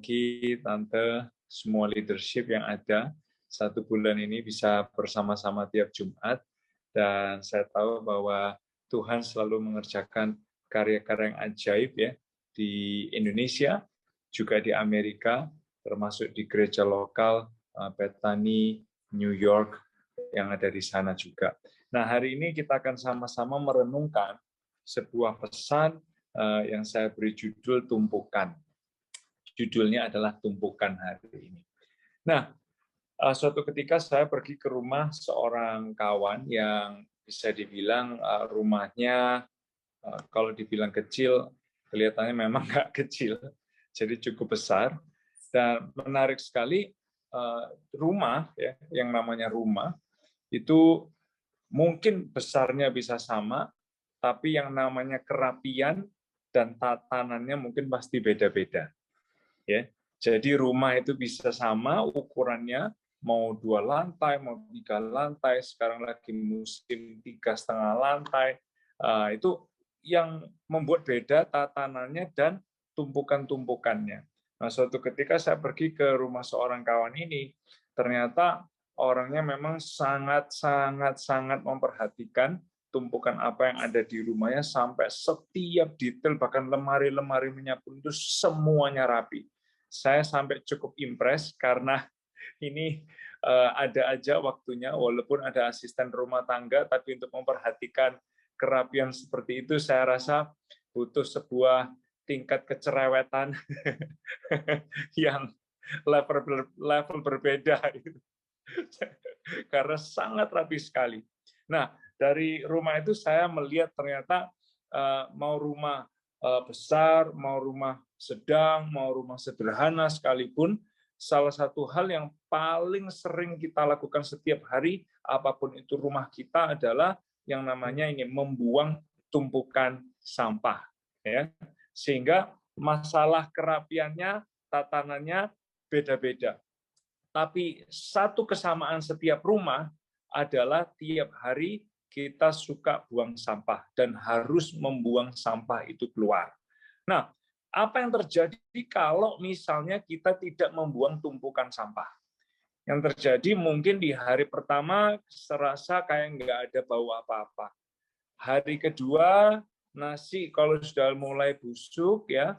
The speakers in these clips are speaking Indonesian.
Anggi, Tante, semua leadership yang ada. 1 bulan ini bisa bersama-sama tiap Jumat. Dan saya tahu bahwa Tuhan selalu mengerjakan karya-karya yang ajaib ya di Indonesia, juga di Amerika, termasuk di gereja lokal, Bethany, New York, yang ada di sana juga. Nah, hari ini kita akan sama-sama merenungkan sebuah pesan yang saya beri judul Tumpukan. Judulnya adalah Tumpukan hari ini. Nah, suatu ketika saya pergi ke rumah seorang kawan yang bisa dibilang rumahnya, kalau dibilang kecil, kelihatannya memang nggak kecil, jadi cukup besar. Dan menarik sekali, rumah, ya, yang namanya rumah, itu mungkin besarnya bisa sama, tapi yang namanya kerapian dan tatanannya mungkin pasti beda-beda. Ya, jadi rumah itu bisa sama ukurannya, mau 2 lantai, mau 3 lantai, sekarang lagi musim 3,5 lantai. Itu yang membuat beda tatanannya dan tumpukan-tumpukannya. Nah, suatu ketika saya pergi ke rumah seorang kawan ini, ternyata orangnya memang sangat memperhatikan tumpukan apa yang ada di rumahnya sampai setiap detail, bahkan lemari-lemarinya pun itu semuanya rapi. Saya sampai cukup impress karena ini ada aja waktunya, walaupun ada asisten rumah tangga, tapi untuk memperhatikan kerapian seperti itu, saya rasa butuh sebuah tingkat kecerewetan yang level berbeda, karena sangat rapi sekali. Nah, dari rumah itu saya melihat ternyata mau rumah besar, mau rumah sedang, mau rumah sederhana sekalipun, salah satu hal yang paling sering kita lakukan setiap hari, apapun itu rumah kita, adalah yang namanya ini membuang tumpukan sampah, ya. Sehingga masalah kerapiannya, tatanannya beda-beda. Tapi satu kesamaan setiap rumah adalah tiap hari kita suka buang sampah dan harus membuang sampah itu keluar. Nah, apa yang terjadi kalau misalnya kita tidak membuang tumpukan sampah? Yang terjadi mungkin di hari pertama serasa kayak nggak ada bau apa-apa. Hari kedua, nasi kalau sudah mulai busuk, ya,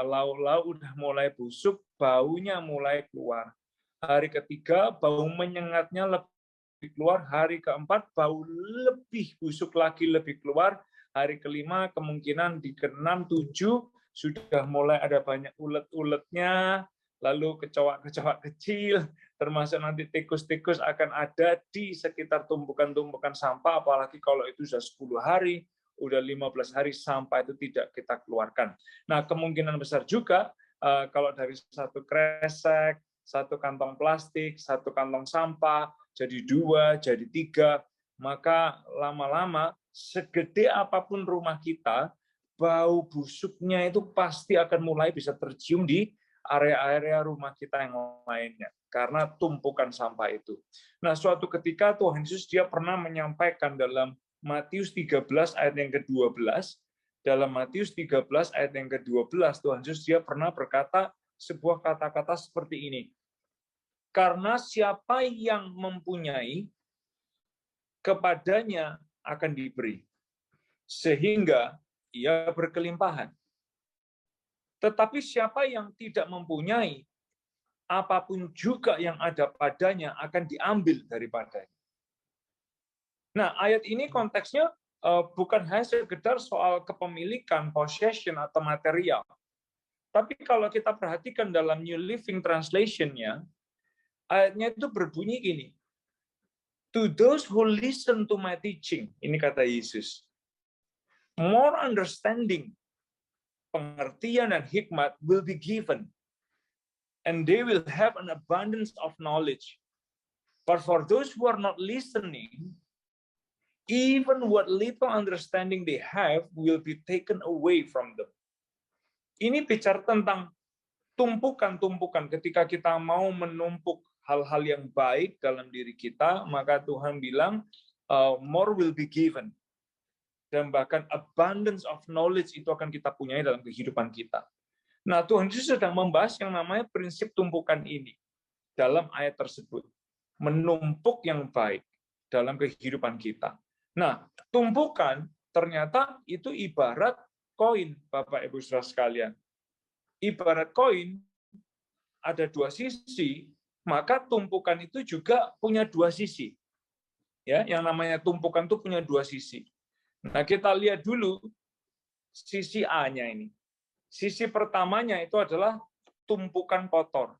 lauk-lauk udah mulai busuk, baunya mulai keluar. Hari ketiga, bau menyengatnya lebih keluar. Hari keempat, bau lebih busuk lagi lebih keluar. Hari kelima, kemungkinan di keenam, 7, sudah mulai ada banyak ulet-uletnya, lalu kecoak-kecoak kecil, termasuk nanti tikus-tikus akan ada di sekitar tumpukan-tumpukan sampah, apalagi kalau itu sudah 10 hari, udah 15 hari sampah itu tidak kita keluarkan. Nah, kemungkinan besar juga kalau dari satu kresek, satu kantong plastik, satu kantong sampah, jadi 2, jadi 3, maka lama-lama segede apapun rumah kita, bau busuknya itu pasti akan mulai bisa tercium di area-area rumah kita yang lainnya, karena tumpukan sampah itu. Nah, suatu ketika Tuhan Yesus dia pernah menyampaikan dalam Matius 13 ayat yang ke-12, dalam Matius 13 ayat yang ke-12, Tuhan Yesus dia pernah berkata sebuah kata-kata seperti ini. Karena siapa yang mempunyai, kepadanya akan diberi, sehingga ia berkelimpahan. Tetapi siapa yang tidak mempunyai, apapun juga yang ada padanya akan diambil daripadanya. Nah, ayat ini konteksnya bukan hanya sekedar soal kepemilikan, possession, atau material. Tapi kalau kita perhatikan dalam New Living Translation-nya, ayatnya itu berbunyi gini, to those who listen to my teaching, ini kata Yesus, more understanding, pengertian dan hikmat will be given, and they will have an abundance of knowledge. But for those who are not listening, even what little understanding they have will be taken away from them. Ini bicara tentang tumpukan-tumpukan. Ketika kita mau menumpuk hal-hal yang baik dalam diri kita, maka Tuhan bilang, more will be given. Dan bahkan abundance of knowledge itu akan kita punyai dalam kehidupan kita. Nah, Tuhan Yesus sedang membahas yang namanya prinsip tumpukan ini dalam ayat tersebut. Menumpuk yang baik dalam kehidupan kita. Nah, tumpukan ternyata itu ibarat koin, Bapak Ibu Saudara sekalian. Ibarat koin ada dua sisi, maka tumpukan itu juga punya dua sisi. Ya, yang namanya tumpukan itu punya dua sisi. Nah, kita lihat dulu sisi A-nya ini. Sisi pertamanya itu adalah tumpukan kotor.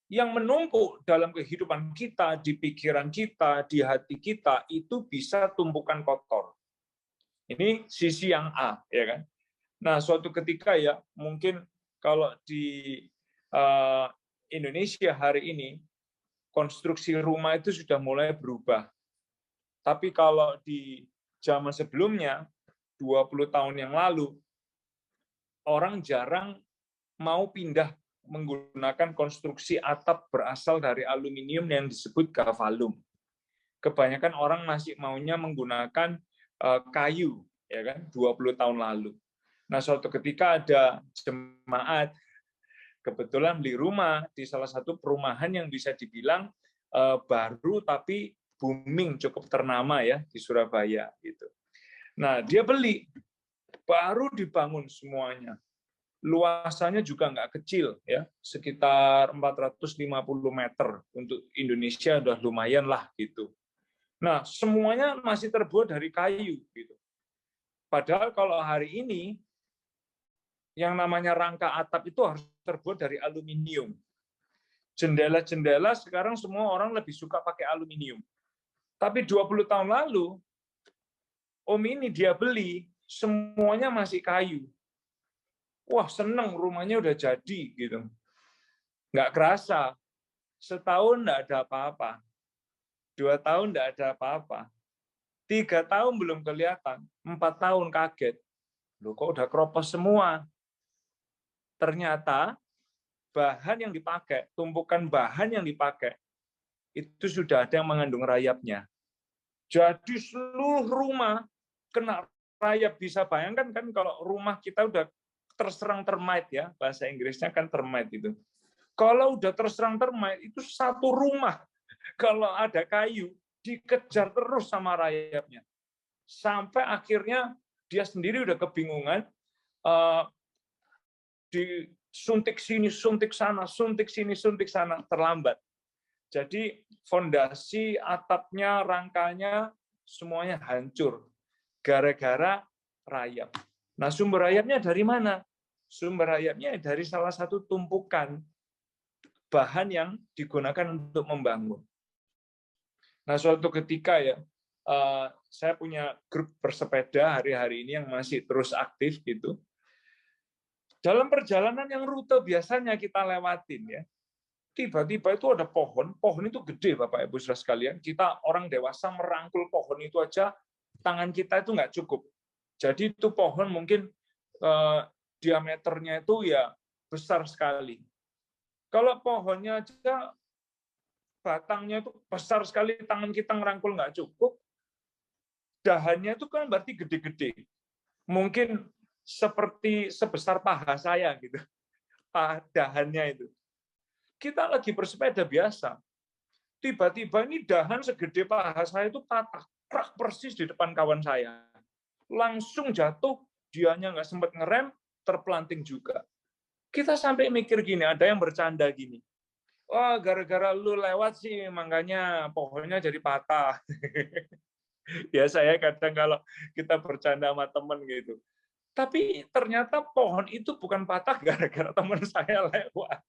Yang menumpuk dalam kehidupan kita, di pikiran kita, di hati kita, itu bisa tumpukan kotor. Ini sisi yang A, ya kan? Nah, suatu ketika ya, mungkin kalau di Indonesia hari ini, konstruksi rumah itu sudah mulai berubah. Tapi kalau di zaman sebelumnya, 20 tahun yang lalu, orang jarang mau pindah menggunakan konstruksi atap berasal dari aluminium yang disebut gavalum. Kebanyakan orang masih maunya menggunakan kayu, ya kan? 20 tahun lalu. Nah, suatu ketika ada jemaat kebetulan beli rumah di salah satu perumahan yang bisa dibilang baru tapi booming, cukup ternama ya di Surabaya gitu. Nah, dia beli baru dibangun semuanya. Luasannya juga nggak kecil ya, sekitar 450 meter. Untuk Indonesia udah lumayan lah gitu. Nah, semuanya masih terbuat dari kayu gitu. Padahal kalau hari ini yang namanya rangka atap itu harus terbuat dari aluminium. Jendela-jendela sekarang semua orang lebih suka pakai aluminium. Tapi 20 tahun lalu, Om ini dia beli, semuanya masih kayu. Wah, seneng rumahnya udah jadi gitu. Nggak kerasa, setahun nggak ada apa-apa. 2 tahun nggak ada apa-apa. 3 tahun belum kelihatan, 4 tahun kaget. Loh, kok udah keropos semua? Ternyata bahan yang dipakai, tumpukan bahan yang dipakai, itu sudah ada yang mengandung rayapnya. Jadi seluruh rumah kena rayap. Bisa bayangkan kan kalau rumah kita udah terserang termite ya, bahasa Inggrisnya kan termite itu. Kalau udah terserang termite, itu satu rumah, kalau ada kayu, dikejar terus sama rayapnya. Sampai akhirnya dia sendiri udah kebingungan, disuntik sini, suntik sana, suntik sini, suntik sana, terlambat. Jadi fondasi, atapnya, rangkanya, semuanya hancur gara-gara rayap. Nah, sumber rayapnya dari mana? Sumber rayapnya dari salah satu tumpukan bahan yang digunakan untuk membangun. Nah, suatu ketika ya, saya punya grup bersepeda hari-hari ini yang masih terus aktif gitu. Dalam perjalanan yang rute biasanya kita lewatin ya, tiba-tiba itu ada pohon itu gede Bapak Ibu Saudara sekalian. Kita orang dewasa merangkul pohon itu aja, tangan kita itu nggak cukup. Jadi itu pohon mungkin diameternya itu ya besar sekali. Kalau pohonnya aja batangnya itu besar sekali, tangan kita ngerangkul nggak cukup, dahannya itu kan berarti gede-gede. Mungkin seperti sebesar paha saya gitu, dahannya itu. Kita lagi bersepeda biasa, tiba-tiba ini dahan segede paha saya itu patah, krak persis di depan kawan saya. Langsung jatuh, dianya nggak sempat ngerem, terpelanting juga. Kita sampai mikir gini, ada yang bercanda gini, wah gara-gara lu lewat sih, makanya pohonnya jadi patah. Ya saya kadang kalau kita bercanda sama teman gitu. Tapi ternyata pohon itu bukan patah gara-gara teman saya lewat.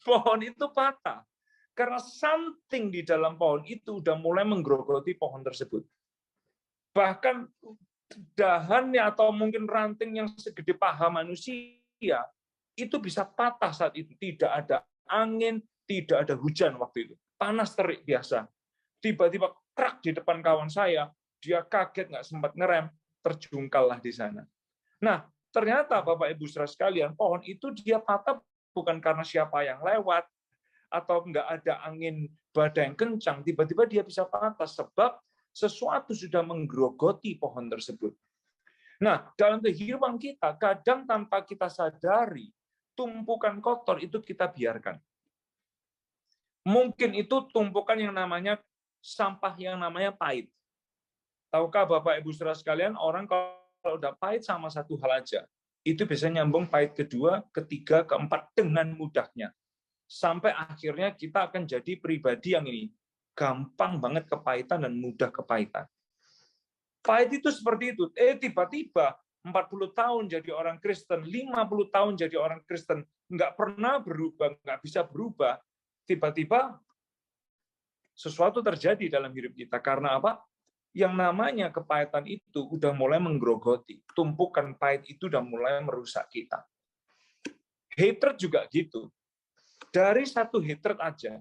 Pohon itu patah karena something di dalam pohon itu udah mulai menggerogoti pohon tersebut. Bahkan dahannya atau mungkin ranting yang segede paha manusia itu bisa patah saat itu. Tidak ada angin, tidak ada hujan waktu itu. Panas terik biasa. Tiba-tiba krak di depan kawan saya, dia kaget nggak sempat ngerem, terjungkallah di sana. Nah, ternyata Bapak Ibu Saudara sekalian, pohon itu dia patah bukan karena siapa yang lewat atau nggak ada angin badai yang kencang, tiba-tiba dia bisa patah sebab sesuatu sudah menggerogoti pohon tersebut. Nah, dalam kehidupan kita, kadang tanpa kita sadari, tumpukan kotor itu kita biarkan. Mungkin itu tumpukan yang namanya sampah yang namanya pahit. Tahukah Bapak Ibu Saudara sekalian, orang kalau udah pahit sama satu hal aja, itu biasanya nyambung pahit kedua, ketiga, keempat dengan mudahnya. Sampai akhirnya kita akan jadi pribadi yang ini gampang banget kepahitan dan mudah kepahitan. Pahit itu seperti itu. Tiba-tiba 40 tahun jadi orang Kristen, 50 tahun jadi orang Kristen, nggak pernah berubah, nggak bisa berubah. Tiba-tiba sesuatu terjadi dalam hidup kita. Karena apa? Yang namanya kepahitan itu udah mulai menggerogoti. Tumpukan pahit itu udah mulai merusak kita. Hatred juga gitu. Dari satu hatred aja,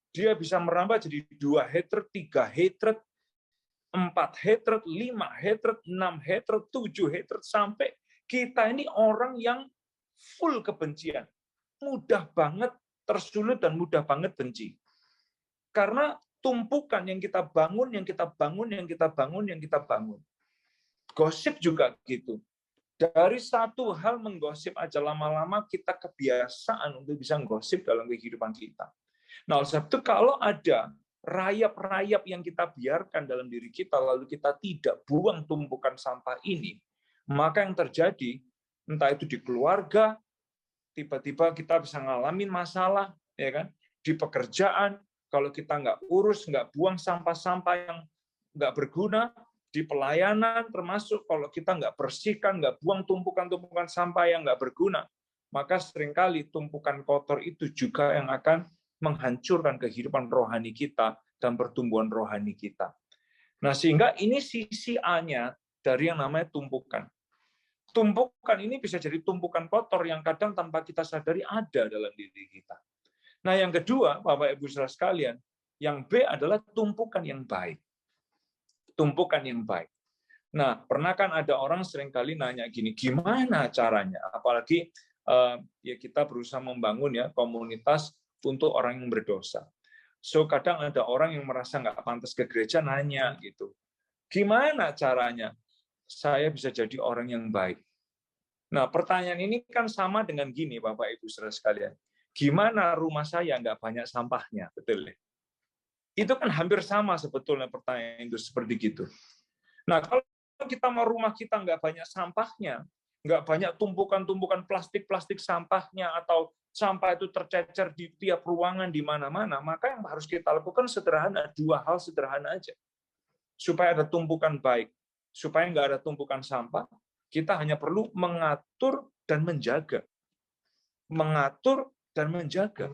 dia bisa merambah jadi 2 hatred, 3 hatred, 4 hatred, 5 hatred, 6 hatred, 7 hatred, sampai kita ini orang yang full kebencian. Mudah banget tersulut dan mudah banget benci. Karena tumpukan yang kita bangun, yang kita bangun, yang kita bangun, yang kita bangun. Gosip juga gitu. Dari satu hal menggosip aja lama-lama kita kebiasaan untuk bisa menggosip dalam kehidupan kita. Nah, oleh sebab itu kalau ada rayap-rayap yang kita biarkan dalam diri kita, lalu kita tidak buang tumpukan sampah ini, maka yang terjadi, entah itu di keluarga, tiba-tiba kita bisa ngalamin masalah, ya kan? Di pekerjaan, kalau kita nggak urus, nggak buang sampah-sampah yang nggak berguna, di pelayanan, termasuk kalau kita nggak bersihkan, nggak buang tumpukan-tumpukan sampah yang nggak berguna, maka seringkali tumpukan kotor itu juga yang akan menghancurkan kehidupan rohani kita dan pertumbuhan rohani kita. Nah, sehingga ini sisi A-nya dari yang namanya tumpukan. Tumpukan ini bisa jadi tumpukan kotor yang kadang tanpa kita sadari ada dalam diri kita. Nah, yang kedua, Bapak Ibu Saudara sekalian, yang B adalah tumpukan yang baik. Tumpukan yang baik. Nah, pernah kan ada orang seringkali nanya gini, gimana caranya? Apalagi ya kita berusaha membangun ya komunitas untuk orang yang berdosa. So kadang ada orang yang merasa nggak pantas ke gereja nanya gitu, gimana caranya saya bisa jadi orang yang baik? Nah, pertanyaan ini kan sama dengan gini, Bapak Ibu Saudara sekalian. Gimana rumah saya nggak banyak sampahnya? Betul ya? Itu kan hampir sama sebetulnya pertanyaan itu seperti gitu. Nah, kalau kita mau rumah kita nggak banyak sampahnya, nggak banyak tumpukan-tumpukan plastik-plastik sampahnya, atau sampah itu tercecer di tiap ruangan di mana-mana, maka yang harus kita lakukan sederhana, 2 hal sederhana aja. Supaya ada tumpukan baik, supaya nggak ada tumpukan sampah, kita hanya perlu mengatur dan menjaga. Mengatur dan menjaga.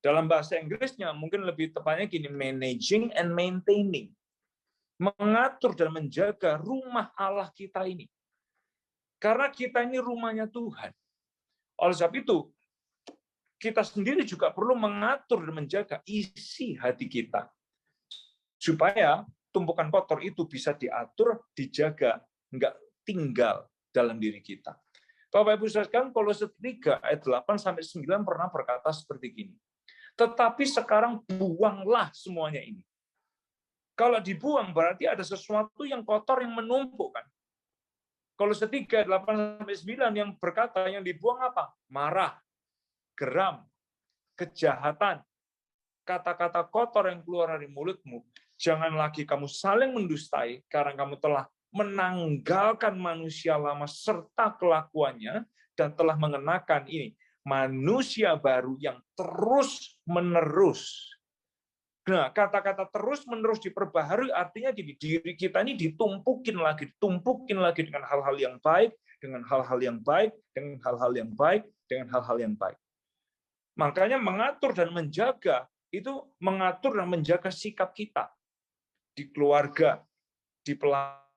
Dalam bahasa Inggrisnya mungkin lebih tepatnya gini, managing and maintaining. Mengatur dan menjaga rumah Allah kita ini. Karena kita ini rumahnya Tuhan. Oleh sebab itu, kita sendiri juga perlu mengatur dan menjaga isi hati kita. Supaya tumpukan kotor itu bisa diatur, dijaga, nggak tinggal dalam diri kita. Bapak Ibu sekalian, Kolose 3 ayat 8-9 pernah berkata seperti gini. Tetapi sekarang buanglah semuanya ini. Kalau dibuang berarti ada sesuatu yang kotor yang menumpuk kan. Kolose 3 8-9 yang berkata yang dibuang apa? Marah, geram, kejahatan, kata-kata kotor yang keluar dari mulutmu. Jangan lagi kamu saling mendustai karena kamu telah menanggalkan manusia lama serta kelakuannya dan telah mengenakan ini manusia baru yang terus-menerus. Nah, kata-kata terus-menerus diperbaharui artinya diri kita ini ditumpukin lagi dengan hal-hal yang baik, dengan hal-hal yang baik, dengan hal-hal yang baik, dengan hal-hal yang baik. Makanya mengatur dan menjaga itu mengatur dan menjaga sikap kita di keluarga, di pelayanan,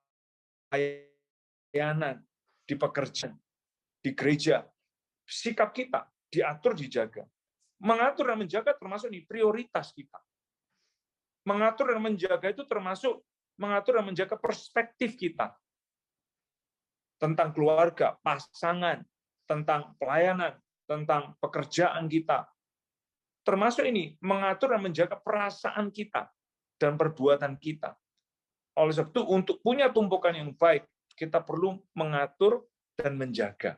di pekerjaan, di gereja. Sikap kita diatur, dijaga. Mengatur dan menjaga termasuk nih prioritas kita. Mengatur dan menjaga itu termasuk mengatur dan menjaga perspektif kita tentang keluarga, pasangan, tentang pelayanan, tentang pekerjaan kita. Termasuk ini mengatur dan menjaga perasaan kita dan perbuatan kita. Oleh sebab itu untuk punya tumpukan yang baik, kita perlu mengatur dan menjaga.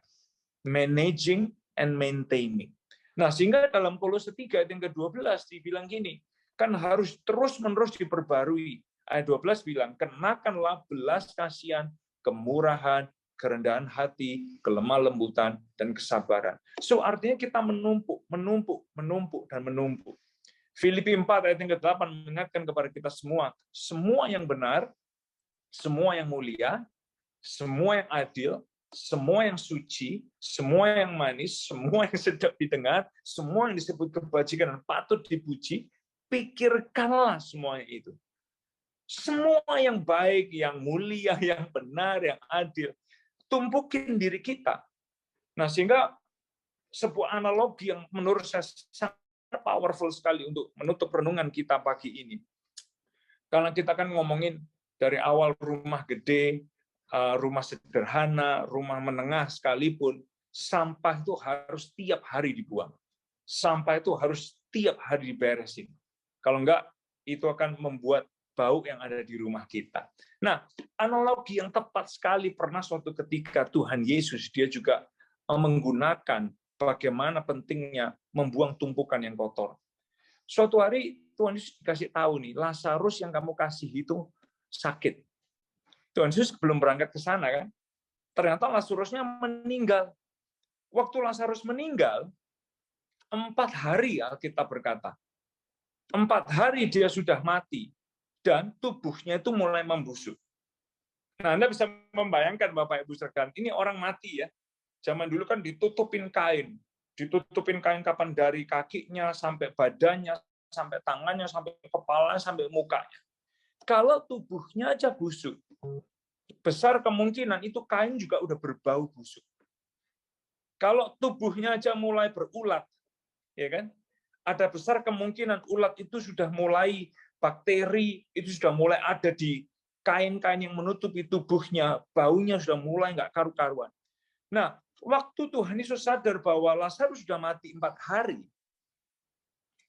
Managing and maintaining. Nah, sehingga dalam Kolose 3 ayat yang ke-12 dibilang gini, kan harus terus-menerus diperbarui. Ayat 12 bilang, kenakanlah belas kasihan, kemurahan, kerendahan hati, kelemah lembutan, dan kesabaran. So, artinya kita menumpuk, dan menumpuk. Filipi 4 ayat yang ke-8 mengingatkan kepada kita semua yang benar, semua yang mulia, semua yang adil, semua yang suci, semua yang manis, semua yang sedap didengar, semua yang disebut kebajikan dan patut dipuji, pikirkanlah semuanya itu. Semua yang baik, yang mulia, yang benar, yang adil, tumpukin diri kita. Nah, sehingga sebuah analogi yang menurut saya sangat powerful sekali untuk menutup renungan kita pagi ini. Karena kita kan ngomongin dari awal rumah gede, rumah sederhana, rumah menengah sekalipun, sampah itu harus tiap hari dibuang. Sampah itu harus tiap hari diberesin. Kalau enggak, itu akan membuat bau yang ada di rumah kita. Nah, analogi yang tepat sekali pernah suatu ketika Tuhan Yesus, dia juga menggunakan bagaimana pentingnya membuang tumpukan yang kotor. Suatu hari Tuhan Yesus dikasih tahu nih, Lazarus yang kamu kasih itu sakit. Tuhan Yesus belum berangkat ke sana kan, ternyata Lazarusnya meninggal. Waktu Lazarus meninggal, 4 hari Alkitab berkata, 4 hari dia sudah mati, dan tubuhnya itu mulai membusuk. Nah, Anda bisa membayangkan Bapak Ibu sekalian, ini orang mati ya. Zaman dulu kan ditutupin kain kapan dari kakinya sampai badannya, sampai tangannya, sampai kepalanya, sampai mukanya. Kalau tubuhnya aja busuk, besar kemungkinan itu kain juga udah berbau busuk. Kalau tubuhnya aja mulai berulat, ya kan? Ada besar kemungkinan ulat itu sudah mulai bakteri, itu sudah mulai ada di kain-kain yang menutupi tubuhnya, baunya sudah mulai nggak karu-karuan. Nah, waktu Tuhan Yesus sadar bahwa Lazarus sudah mati 4 hari,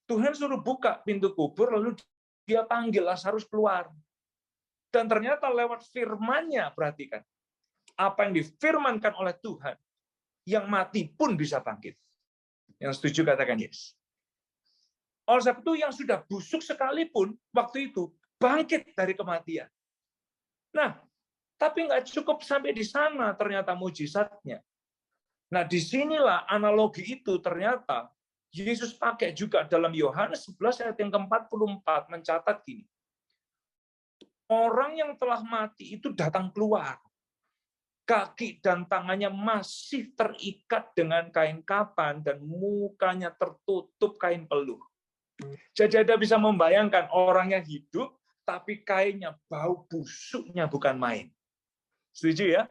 Tuhan suruh buka pintu kubur, lalu dia panggil Lazarus keluar. Dan ternyata lewat firman-Nya, perhatikan, apa yang difirmankan oleh Tuhan, yang mati pun bisa bangkit. Yang setuju katakan yes. Oleh sebab itu yang sudah busuk sekalipun waktu itu bangkit dari kematian. Nah, tapi nggak cukup sampai di sana ternyata mujizatnya. Nah, disinilah analogi itu ternyata Yesus pakai juga dalam Yohanes 11 ayat yang ke-44 mencatat gini. Orang yang telah mati itu datang keluar. Kaki dan tangannya masih terikat dengan kain kapan dan mukanya tertutup kain peluh. Jadi Anda bisa membayangkan orang yang hidup, tapi kainnya bau busuknya bukan main. Setuju ya?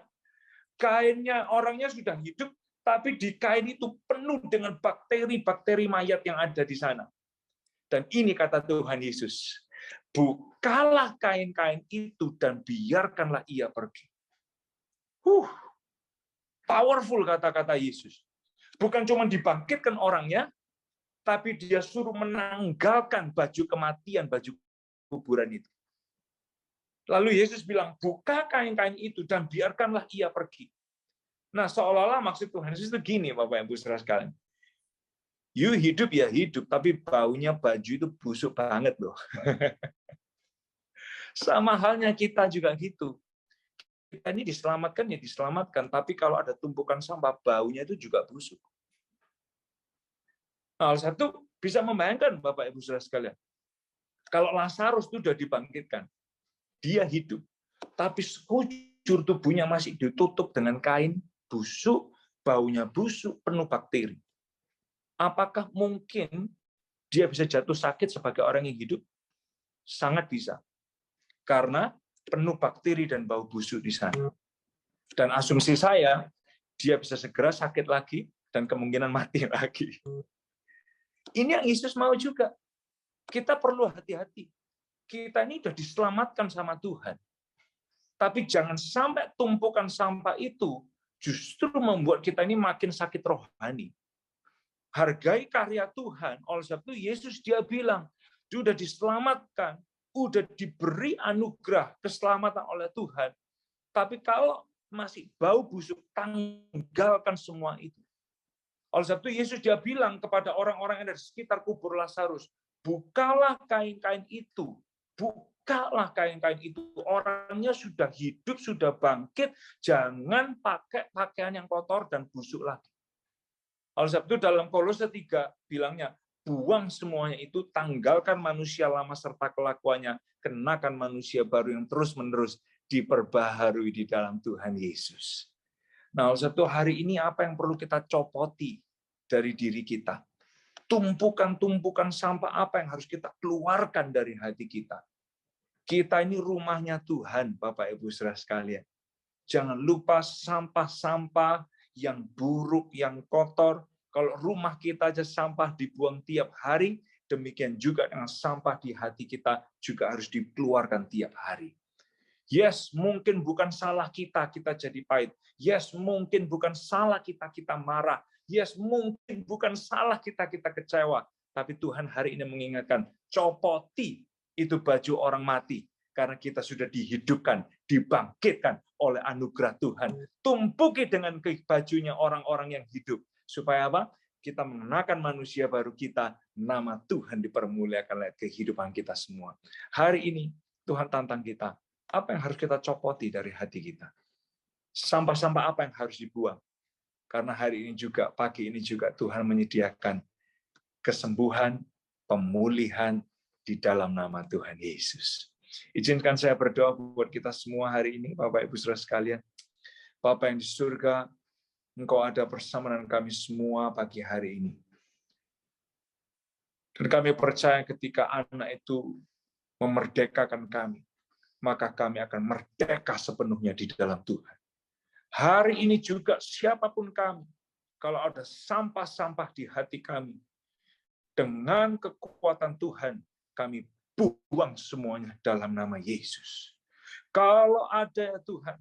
Kainnya, orangnya sudah hidup, tapi di kain itu penuh dengan bakteri-bakteri mayat yang ada di sana. Dan ini kata Tuhan Yesus, bukalah kain-kain itu dan biarkanlah ia pergi. Powerful kata-kata Yesus. Bukan cuma dibangkitkan orangnya, tapi dia suruh menanggalkan baju kematian, baju kuburan itu. Lalu Yesus bilang, buka kain-kain itu dan biarkanlah ia pergi. Nah, seolah-olah maksud Tuhan Yesus itu gini, Bapak Ibu saudara sekalian. You hidup ya hidup, tapi baunya baju itu busuk banget loh. Sama halnya kita juga gitu. Kita ini diselamatkan ya diselamatkan, tapi kalau ada tumpukan sampah, baunya itu juga busuk. Nah, satu bisa membayangkan Bapak Ibu saudara sekalian. Kalau Lazarus itu sudah dibangkitkan, dia hidup, tapi sekujur tubuhnya masih ditutup dengan kain busuk, baunya busuk, penuh bakteri. Apakah mungkin dia bisa jatuh sakit sebagai orang yang hidup? Sangat bisa. Karena penuh bakteri dan bau busuk di sana. Dan asumsi saya, dia bisa segera sakit lagi dan kemungkinan mati lagi. Ini yang Yesus mau juga. Kita perlu hati-hati. Kita ini sudah diselamatkan sama Tuhan. Tapi jangan sampai tumpukan sampah itu justru membuat kita ini makin sakit rohani. Hargai karya Tuhan. Oleh sebab itu Yesus dia bilang, sudah diselamatkan, sudah diberi anugerah keselamatan oleh Tuhan. Tapi kalau masih bau busuk, tanggalkan semua itu. Oleh sebab itu Yesus dia bilang kepada orang-orang yang ada di sekitar kubur Lazarus, bukalah kain-kain itu. Bukalah kain-kain itu. Orangnya sudah hidup, sudah bangkit. Jangan pakai pakaian yang kotor dan busuk lagi. Oleh sebab itu dalam Kolose 3 bilangnya, buang semuanya itu, tanggalkan manusia lama serta kelakuannya, kenakan manusia baru yang terus-menerus diperbaharui di dalam Tuhan Yesus. Nah, satu hari ini apa yang perlu kita copoti dari diri kita? Tumpukan-tumpukan sampah apa yang harus kita keluarkan dari hati kita? Kita ini rumahnya Tuhan, Bapak Ibu Saudara sekalian. Jangan lupa sampah-sampah yang buruk, yang kotor. Kalau rumah kita aja sampah dibuang tiap hari, demikian juga dengan sampah di hati kita juga harus dikeluarkan tiap hari. Yes, mungkin bukan salah kita jadi pahit. Yes, mungkin bukan salah kita marah. Yes, mungkin bukan salah kita kecewa. Tapi Tuhan hari ini mengingatkan, copoti itu baju orang mati. Karena kita sudah dihidupkan, dibangkitkan oleh anugerah Tuhan. Tumpuki dengan bajunya orang-orang yang hidup. Supaya apa? Kita mengenakan manusia baru kita, nama Tuhan dipermuliakan oleh kehidupan kita semua. Hari ini Tuhan tantang kita. Apa yang harus kita copoti dari hati kita? Sampah-sampah apa yang harus dibuang? Karena hari ini juga, pagi ini juga Tuhan menyediakan kesembuhan, pemulihan di dalam nama Tuhan Yesus. Izinkan saya berdoa buat kita semua hari ini, Bapak Ibu Saudara sekalian. Bapa yang di surga, Engkau ada bersama dengan kami semua pagi hari ini. Dan kami percaya ketika anak itu memerdekakan kami, maka kami akan merdeka sepenuhnya di dalam Tuhan. Hari ini juga siapapun kami, kalau ada sampah-sampah di hati kami, dengan kekuatan Tuhan, kami buang semuanya dalam nama Yesus. Kalau ada Tuhan,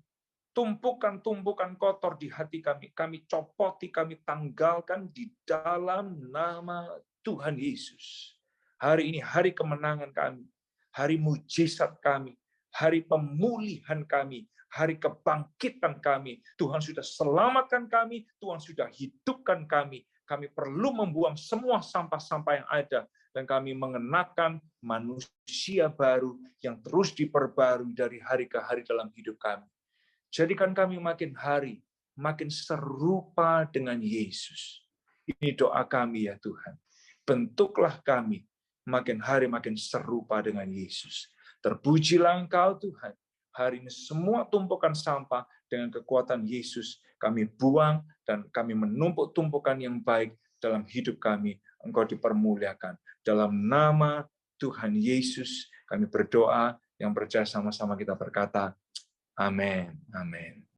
tumpukan-tumpukan kotor di hati kami, kami copoti, kami tanggalkan di dalam nama Tuhan Yesus. Hari ini hari kemenangan kami, hari mujizat kami, hari pemulihan kami, hari kebangkitan kami. Tuhan sudah selamatkan kami, Tuhan sudah hidupkan kami. Kami perlu membuang semua sampah-sampah yang ada, dan kami mengenakan manusia baru yang terus diperbarui dari hari ke hari dalam hidup kami. Jadikan kami makin hari, makin serupa dengan Yesus. Ini doa kami ya Tuhan. Bentuklah kami makin hari makin serupa dengan Yesus. Terpujilah Engkau Tuhan. Hari ini semua tumpukan sampah dengan kekuatan Yesus kami buang, dan kami menumpuk tumpukan yang baik dalam hidup kami. Engkau dipermuliakan. Dalam nama Tuhan Yesus kami berdoa, yang percaya sama-sama kita berkata, amin. Amin.